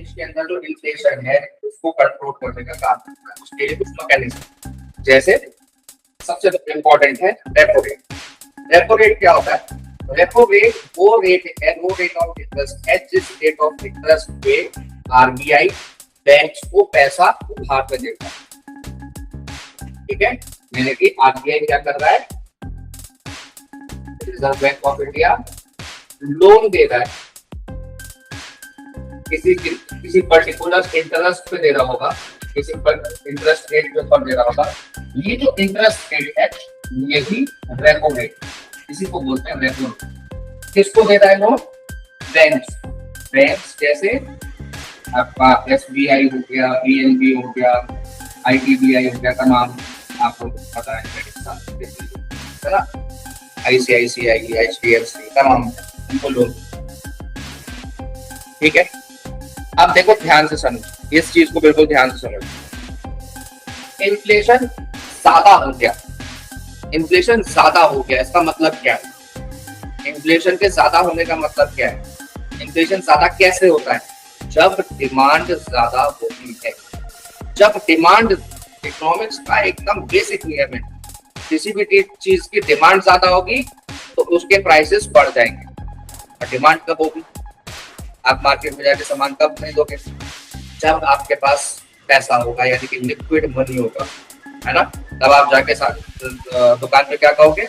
इसके अंदर जो इन्फ्लेशन है उसको कंट्रोल करने का काम करता है। उसके लिए कुछ मैकेनिज्म, जैसे सबसे इम्पोर्टेंट है रेपो रेट। रेपो रेट क्या होता है? रेपो रेट वो रेट है, वो रेट ऑफ इंटरेस्ट है जिस रेट ऑफ इंटरेस्ट पे आरबीआई बैंक्स को पैसा उधार पे देता है। ठीक है, यानी कि आरबीआई क्या कर रहा है, reserve bank of India loan दे रहा है, किसी पर्टिकुलर इंटरेस्ट पे दे रहा होगा, किसी पर इंटरेस्ट रेट पे ऊपर दे रहा होगा। ये जो इंटरेस्ट रेट है ये ही रेपो रेट, इसी को बोलते हैं रेपो रेट। किसको दे रहा है लोन? बैंक्स। बैंक्स जैसे आपका एसबीआई हो गया, पीएनबी हो गया, आईडीबीआई हो गया, तमाम आपको पता है ना, आईसीआईसीआई, एचडीएफसी, तमाम उनको लोन। ठीक है, अब देखो ध्यान से समझो, इस चीज को बिल्कुल ध्यान से समझो। इन्फ्लेशन ज्यादा हो गया, इन्फ्लेशन ज्यादा हो गया, इसका मतलब क्या है? इन्फ्लेशन के ज्यादा होने का मतलब क्या है? इन्फ्लेशन ज्यादा कैसे होता है? जब डिमांड ज्यादा होती है। जब डिमांड, इकोनॉमिक्स का एकदम बेसिक नियम है, किसी भी चीज की डिमांड ज्यादा होगी तो उसके प्राइसेस बढ़ जाएंगे। और डिमांड कब होगी? आप मार्केट में जाके सामान कब खरीदोगे? जब आपके पास पैसा होगा, यानी कि लिक्विड मनी होगा, है ना। तब आप जाके दुकान पे क्या कहोगे?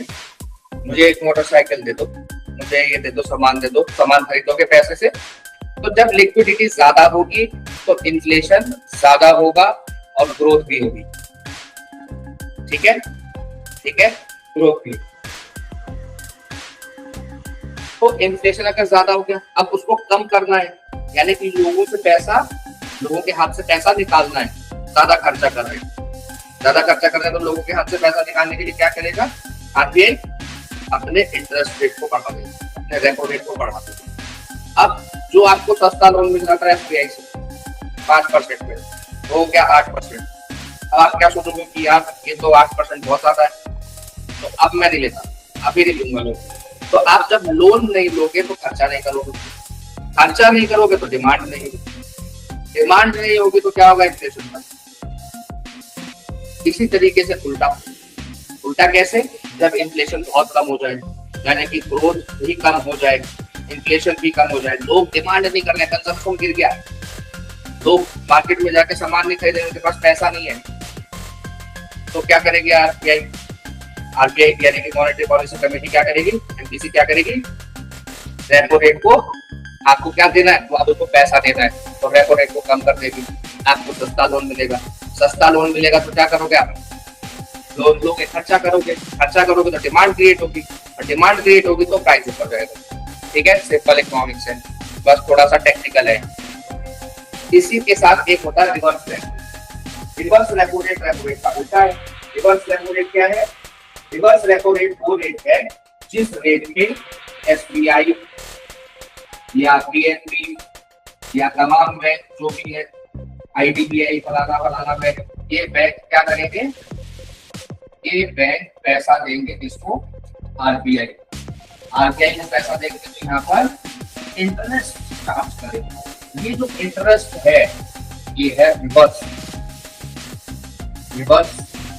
मुझे एक मोटरसाइकिल दे दो, मुझे ये दे दो, सामान दे दो, सामान खरीदोगे पैसे से। तो जब लिक्विडिटी ज्यादा होगी तो इन्फ्लेशन ज्यादा होगा और ग्रोथ भी होगी। ठीक है, ठीक है, ग्रोथ भी। तो इन्फ्लेशन अगर ज्यादा हो गया, अब उसको कम करना है, यानी कि लोगों से पैसा, लोगों के हाथ से पैसा निकालना है। ज्यादा खर्चा कर रहे हैं, ज्यादा खर्चा कर रहे हैं, तो लोगों के हाथ से पैसा निकालने के लिए क्या करेगा? आरबीआई अपने इंटरेस्ट रेट को बढ़ा देगा, अपने रेपो रेट को बढ़ा देगा। अब जो आपको सस्ता लोन मिल जाता है एसबीआई से 5% पे, वो क्या 8%। अब आप क्या सोचोगे कि यार ये तो 8% बहुत ज्यादा है, तो अब मैं नहीं लेता, अभी नहीं लूंगा लोन। तो आप जब लोन नहीं लोगे तो खर्चा नहीं करोगे, खर्चा नहीं करोगे तो डिमांड नहीं होगी, डिमांड नहीं होगी तो क्या होगा? इन्फ्लेशन का। इसी तरीके से उल्टा, उल्टा कैसे? जब इन्फ्लेशन बहुत कम हो जाए, यानी कि ग्रोथ भी कम हो जाए, इन्फ्लेशन भी कम हो जाए, लोग डिमांड नहीं कर रहे, कंजम्पशन गिर गया, लोग मार्केट में जाके सामान नहीं खरीदेंगे, उनके पास पैसा नहीं है, तो क्या करेगी आरबीआई? आरबीआई यानी कि मॉनेटरी पॉलिसी कमेटी क्या करेगी? एमपीसी क्या करेगी? रेपो रेट को, आपको क्या देना है? तो आप उसको पैसा देना है, तो रेपो रेट को कम कर देगी, आपको सस्ता लोन मिलेगा। सस्ता लोन मिलेगा तो क्या करोगे आप? लोन लोगे, खर्चा करोगे, खर्चा करोगे तो डिमांड क्रिएट होगी, और डिमांड क्रिएट होगी तो प्राइस बढ़ जाएगा। ठीक है, सिंपल इकोनॉमिक्स है, बस थोड़ा सा टेक्निकल है। इसी के साथ एक होता है reverse repo. Reverse repo rate repo rate का उल्टा है। रिवर्स रेपो रेट क्या है? रिवर्स रेपो रेट वो रेट है जिस रेट पे एसबीआई या पीएनबी या तमाम बैंक जो भी है, आईडीबीआई, फलाना फलाना बैंक, ये बैंक क्या करेंगे? ये बैंक पैसा देंगे किसको? आरबीआई। आरबीआई को पैसा देंगे तो यहाँ पर इंटरेस्ट चार्ज करेंगे। ये जो इंटरेस्ट है ये है रिवर्स, रिवर्स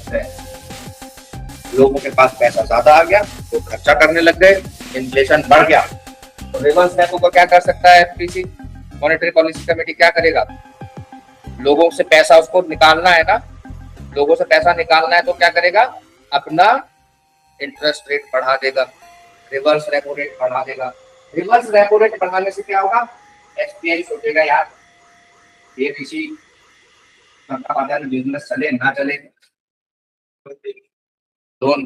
है। लोगों के पास पैसा ज्यादा आ गया तो खर्चा करने लग गए, इन्फ्लेशन बढ़ गया, तो रिवर्स रेपो को क्या कर सकता है एफपीसी, मॉनेटरी पॉलिसी कमेटी क्या करेगा? लोगों से पैसा उसको निकालना है ना, लोगों से पैसा निकालना है तो क्या करेगा? अपना इंटरेस्ट रेट बढ़ा देगा, रिवर्स रेपो रेट बढ़ा देगा। रिवर्स रेपो रेट बढ़ाने से क्या होगा? एसबीआई सोचेगा यार ये किसी बिजनेस चले ना चले, लोन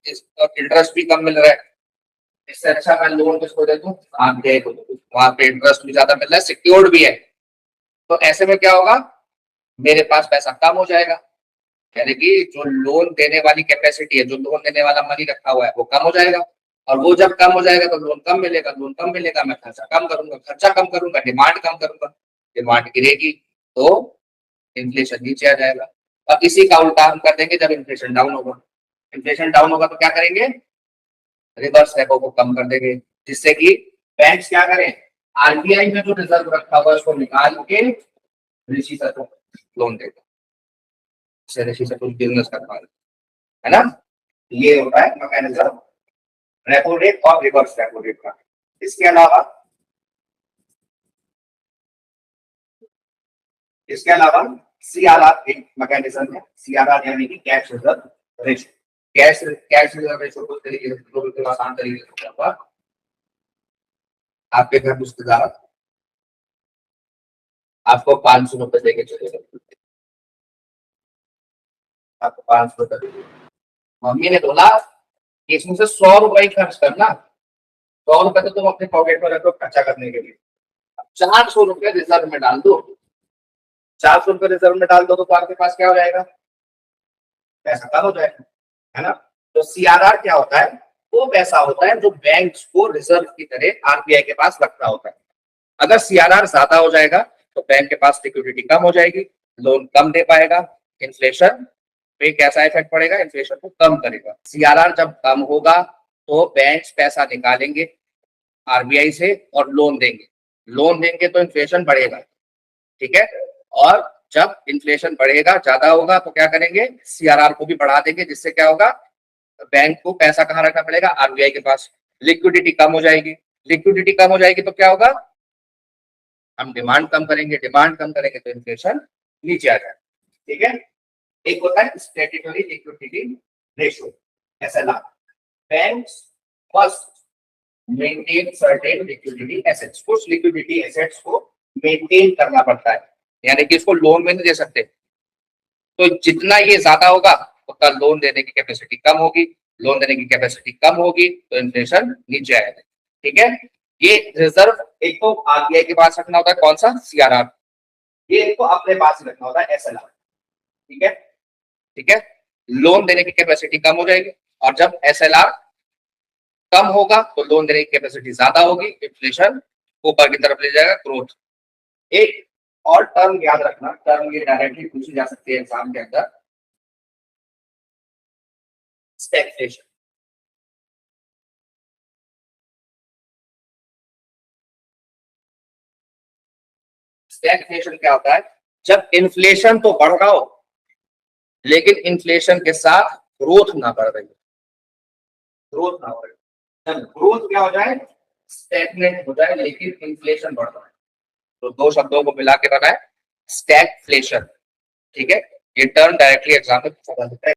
इंटरेस्ट भी कम मिल रहा है, इससे अच्छा मैं लोन किसको दे दूं? आरबीआई को दे दूं, वहां पे इंटरेस्ट भी ज्यादा मिल रहा है, सिक्योर्ड भी है। तो ऐसे में क्या होगा? मेरे पास पैसा कम हो जाएगा, यानी कि जो लोन देने वाली कैपेसिटी है, जो लोन देने वाला मनी रखा हुआ है वो कम हो जाएगा, और वो जब कम हो जाएगा तो लोन कम मिलेगा, लोन कम मिलेगा, मैं खर्चा कम करूंगा, खर्चा कम करूंगा, डिमांड कम करूंगा, डिमांड गिरेगी तो इन्फ्लेशन नीचे आ जाएगा। और इसी का उल्टा हम कर देंगे जब इन्फ्लेशन डाउन होगा। इन्फ्लेशन डाउन होगा तो क्या करेंगे? रिवर्स रेपो को कम कर देंगे, जिससे कि बैंक्स क्या करें? आरबीआई में जो रिजर्व रखा हुआ है उसको निकाल के ऋषि सर को लोन देगा, ऋषि सर को बिजनेस करवा है ना। ये होता है मैकेनिज्म रेपो रेट और रिवर्स रेपो रेट का। इसके अलावा सीआरआर एक मैकेनिज्म है। सीआरआर यानी कि cash reserve ratio. Cash reserve ratio को तरीके से आसान तरीके से क्या हुआ, आपके घर रिश्तेदार आपको 500 रुपए देके चले गए, आपको 500 रुपए, मम्मी ने बोला कि इसमें से 100 रुपए खर्च करना, 100 रुपए तो तुम अपने पॉकेट में रखो खर्चा करने के लिए, 400 रुपए रिजर्व में डाल दो। 400 रुपए रिजर्व में डाल दो तो आपके पास क्या हो जाएगा, पैसा कम हो जाएगा, है ना। तो सीआरआर क्या होता है, वो पैसा होता है जो बैंक को रिजर्व की तरह आरबीआई के पास रखना होता है। अगर सीआरआर ज्यादा हो जाएगा तो बैंक के पास लिक्विडिटी कम हो जाएगी, लोन कम दे पाएगा, इन्फ्लेशन पे कैसा इफेक्ट पड़ेगा, इन्फ्लेशन को कम करेगा। सीआरआर जब कम होगा तो बैंक्स पैसा निकालेंगे आरबीआई से और लोन देंगे तो इन्फ्लेशन बढ़ेगा, ठीक है। और जब इन्फ्लेशन बढ़ेगा, ज्यादा होगा, तो क्या करेंगे, सीआरआर को भी बढ़ा देंगे, जिससे क्या होगा, बैंक को पैसा कहाँ रखना पड़ेगा, आरबीआई के पास। लिक्विडिटी कम हो जाएगी, लिक्विडिटी कम हो जाएगी तो क्या होगा, हम डिमांड कम करेंगे तो इन्फ्लेशन नीचे आ जाएगा, ठीक है। एक होता है statutory liquidity ratio, SLR. Banks must maintain certain liquidity assets, कुछ लिक्विडिटी एसेट्स को मेंटेन करना पड़ता है, यानी कि इसको लोन में नहीं दे सकते। तो जितना ये ज्यादा होगा उतना लोन देने की कैपेसिटी कम होगी, लोन देने की कैपेसिटी कम होगी तो इन्फ्लेशन नीचे आएगा, ठीक है। ये रिजर्व एक तो आरबीआई के पास रखना होता है, कौन सा, सीआरआर। ये एक तो अपने पास रखना होता है, एसएलआर, ठीक है, ठीक है। लोन देने की कैपेसिटी कम हो जाएगी, और जब एसएलआर कम होगा तो लोन देने की कैपेसिटी ज्यादा होगी, इन्फ्लेशन ऊपर की तरफ ले जाएगा, ग्रोथ। एक और टर्म याद रखना, टर्म ये डायरेक्टली पूछी जा सकती है एग्जाम के अंदर, स्टैग्फ्लेशन। स्टैग्फ्लेशन क्या होता है, जब इन्फ्लेशन तो बढ़ रहा हो लेकिन इन्फ्लेशन के साथ ग्रोथ ना बढ़ रही, ग्रोथ ना हो रही। जब ग्रोथ क्या हो जाए, स्टैग्नेंट हो जाए, लेकिन इन्फ्लेशन बढ़ रहा है, तो दो शब्दों को मिला के बना है स्टैग्फ्लेशन, ठीक है। ये टर्म डायरेक्टली एग्जाम में पूछा जा सकता है।